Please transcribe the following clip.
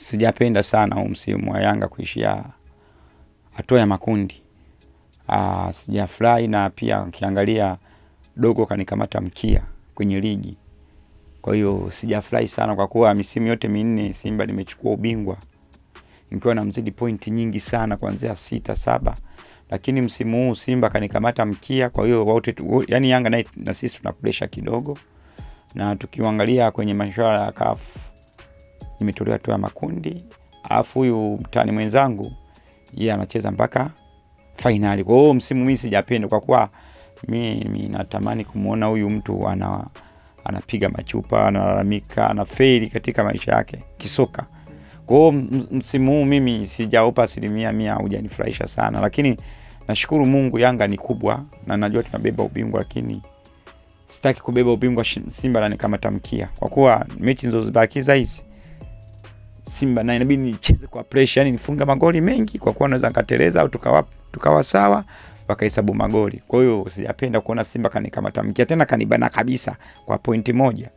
sijapenda sana huu msimu wa Yanga kuishia hatua ya makundi. Sijafurahi, na pia ukiangalia dogo kanikamata mkia kwenye ligi. Kwa hiyo sijafurahi sana kwa kuwa misimu yote minne Simba nimechukua ubingwa nikiwa na mzidi pointi nyingi sana kuanzia 6 7, lakini msimu huu Simba kanikamata mkia. Kwa hiyo wote yani Yanga na sisi tuna pressure kidogo, na tukiangalia kwenye mashindano ya CAF nimetolewa hatua ya makundi, alafu huyu mtani mwenzangu yeye anacheza mpaka finali. Kwa hiyo msimu mimi sijapenda kwa kuwa mimi natamani kumuona huyu mtu anapiga machupa, analalamika, anafeli katika maisha yake kisoka. Kwa hiyo msimu huu mimi sijaupa 100% hujanifurahisha sana, lakini nashukuru Mungu Yanga ni kubwa na najua tunabeba ubingwa, lakini sitaki kubeba ubingwa Simba na nikamata mkia. Kwa kuwa mechi nilizozibakiza hizi Simba na inabidi nicheze kwa pressure, yani nifunga magoli mengi, kwa kuwa naweza nikateleza au tukawa sawa wakahesabu magoli. Kwa hiyo sijapenda kuona Simba kanikamata mkia, tena kanibana kabisa kwa pointi moja.